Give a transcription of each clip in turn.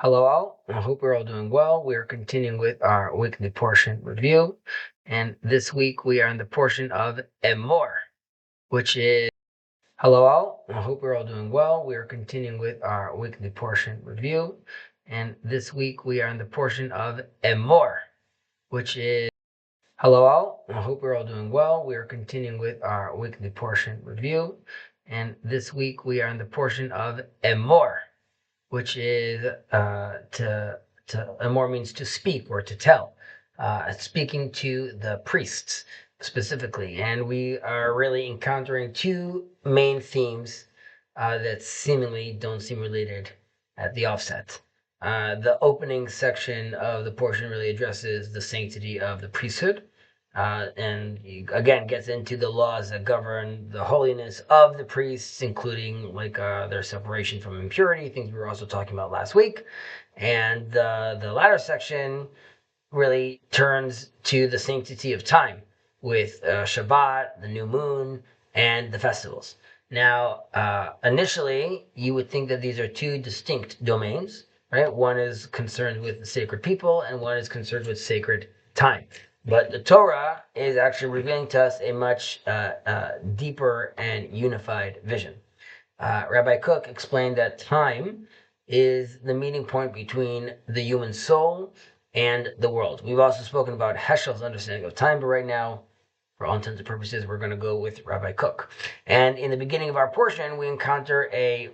Hello, all. I hope we're all doing well. We are continuing with our weekly portion review. And this week we are in the portion of Emor, which is. Hello, all. I hope we're all doing well. We are continuing with our weekly portion review. And this week we are in the portion of Emor, which is. Hello, all. I hope we're all doing well. We are continuing with our weekly portion review. And this week we are in the portion of Emor, which is to Emor means to speak or to tell, speaking to the priests specifically. And we are really encountering two main themes that seemingly don't seem related at the offset. The opening section of the portion really addresses the sanctity of the priesthood, and again gets into the laws that govern the holiness of the priests, including like their separation from impurity, things we were also talking about last week. And the latter section really turns to the sanctity of time with Shabbat, the new moon, and the festivals. Now, initially, you would think that these are two distinct domains, right? One is concerned with the sacred people, and one is concerned with sacred time. But the Torah is actually revealing to us a much deeper and unified vision. Rabbi Cook explained that time is the meeting point between the human soul and the world. We've also spoken about Heschel's understanding of time, but right now, for all intents and purposes, we're going to go with Rabbi Cook. And in the beginning of our portion, we encounter a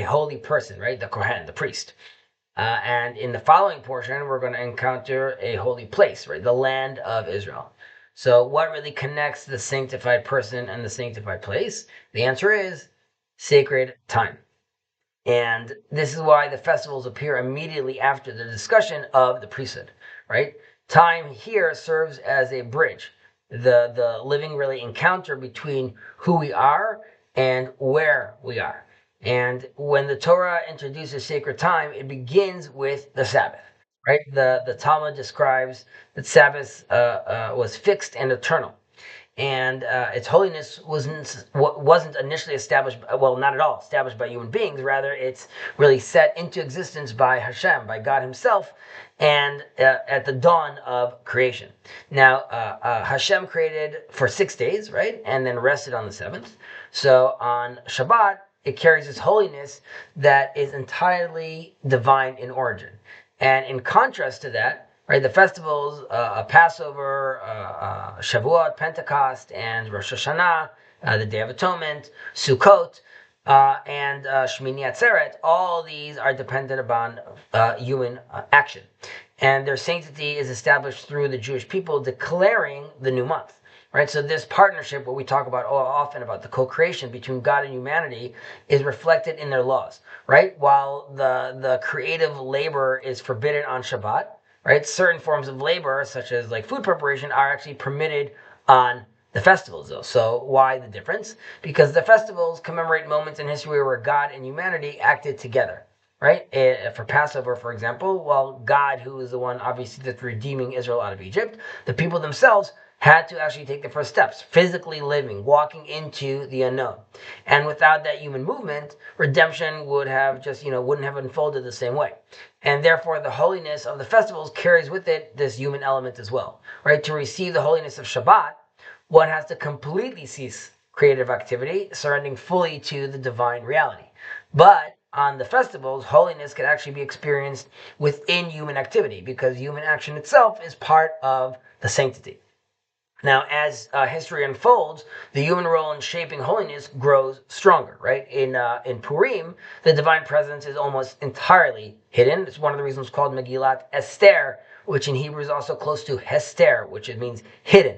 holy person, right? The Kohen, the priest. And in the following portion, we're going to encounter a holy place, right? The land of Israel. So what really connects the sanctified person and the sanctified place? The answer is sacred time. And this is why the festivals appear immediately after the discussion of the priesthood, right? Time here serves as a bridge, the living really encounter between who we are and where we are. And when the Torah introduces sacred time, it begins with the Sabbath, right? The Talmud describes that Sabbath was fixed and eternal, and its holiness wasn't initially established, well, not at all established by human beings. Rather, it's really set into existence by Hashem, by God Himself, and at the dawn of creation. Now, Hashem created for 6 days, right, and then rested on the seventh. So on Shabbat, it carries its holiness that is entirely divine in origin. And in contrast to that, right, the festivals, Passover, Shavuot, Pentecost, and Rosh Hashanah, the Day of Atonement, Sukkot, and Shmini Atzeret, all these are dependent upon human action. And their sanctity is established through the Jewish people declaring the new month. Right, so this partnership, what we talk about often about the co-creation between God and humanity, is reflected in their laws. Right, while the creative labor is forbidden on Shabbat, right, certain forms of labor, such as like food preparation, are actually permitted on the festivals, though. So why the difference? Because the festivals commemorate moments in history where God and humanity acted together. Right, for Passover, for example, while God, who is the one obviously that's redeeming Israel out of Egypt, the people themselves had to actually take the first steps, physically living, walking into the unknown. And without that human movement, redemption would have just, wouldn't have unfolded the same way. And therefore, the holiness of the festivals carries with it this human element as well, right? To receive the holiness of Shabbat, one has to completely cease creative activity, surrendering fully to the divine reality. But on the festivals, holiness can actually be experienced within human activity because human action itself is part of the sanctity. Now, as history unfolds, the human role in shaping holiness grows stronger, right? In Purim, the divine presence is almost entirely hidden. It's one of the reasons called Megillat Esther, which in Hebrew is also close to Hester, which it means hidden.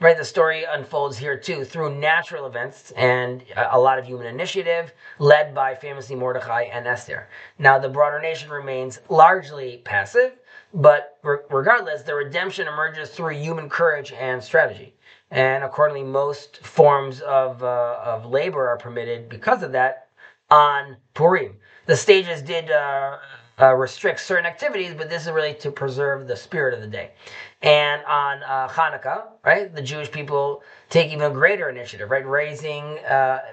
Right, the story unfolds here too through natural events and a lot of human initiative, led by famously Mordechai and Esther. Now, the broader nation remains largely passive, but regardless, the redemption emerges through human courage and strategy. And accordingly, most forms of labor are permitted because of that on Purim. The stages did restrict certain activities, but this is really to preserve the spirit of the day. And on Hanukkah, right, the Jewish people take even greater initiative, right, raising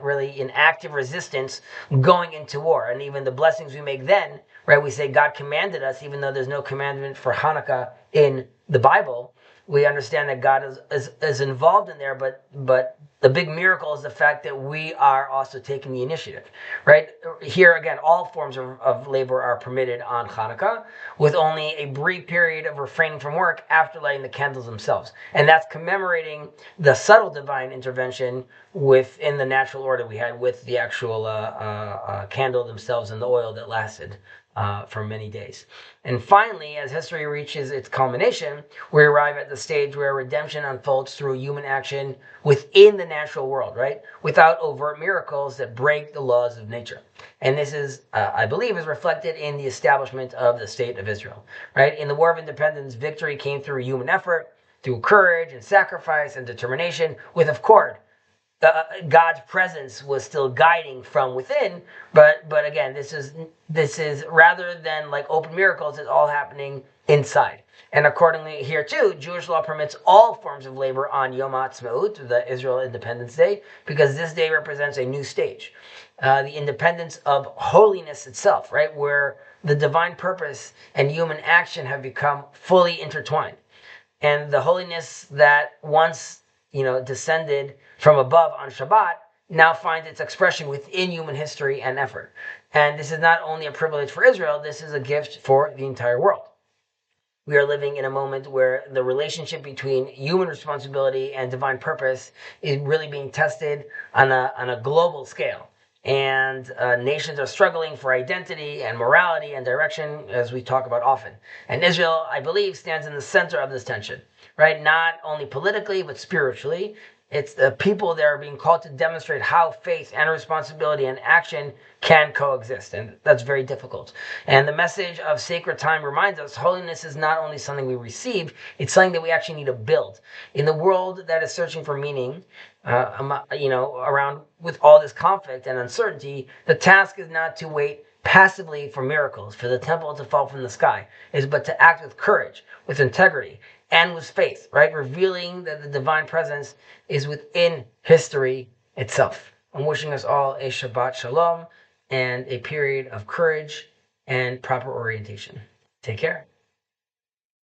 really an active resistance going into war. And even the blessings we make then, right? We say God commanded us, even though there's no commandment for Hanukkah in the Bible. We understand that God is involved in there, but the big miracle is the fact that we are also taking the initiative, right? Here again, all forms of labor are permitted on Hanukkah, with only a brief period of refraining from work after lighting the candles themselves. And that's commemorating the subtle divine intervention within the natural order we had with the actual candle themselves and the oil that lasted for many days. And finally, as history reaches its culmination, we arrive at the stage where redemption unfolds through human action within the natural world, right? Without overt miracles that break the laws of nature. And this is, I believe, is reflected in the establishment of the State of Israel, right? In the War of Independence, victory came through human effort, through courage and sacrifice and determination, with, of course, God's presence was still guiding from within, but again, this is rather than like open miracles, it's all happening inside. And accordingly, here too, Jewish law permits all forms of labor on Yom HaAtzmaut, the Israel Independence Day, because this day represents a new stage, the independence of holiness itself, right, where the divine purpose and human action have become fully intertwined, and the holiness that once descended from above on Shabbat now finds its expression within human history and effort. And this is not only a privilege for Israel, this is a gift for the entire world. We are living in a moment where the relationship between human responsibility and divine purpose is really being tested on a global scale. And nations are struggling for identity and morality and direction, as we talk about often. And Israel, I believe, stands in the center of this tension, right? Not only politically, but spiritually. It's the people that are being called to demonstrate how faith and responsibility and action can coexist. And that's very difficult. And the message of sacred time reminds us holiness is not only something we receive, it's something that we actually need to build. In the world that is searching for meaning, around with all this conflict and uncertainty, the task is not to wait passively for miracles, for the temple to fall from the sky, but to act with courage, with integrity, and with faith, right? Revealing that the divine presence is within history itself. I'm wishing us all a Shabbat Shalom and a period of courage and proper orientation. Take care.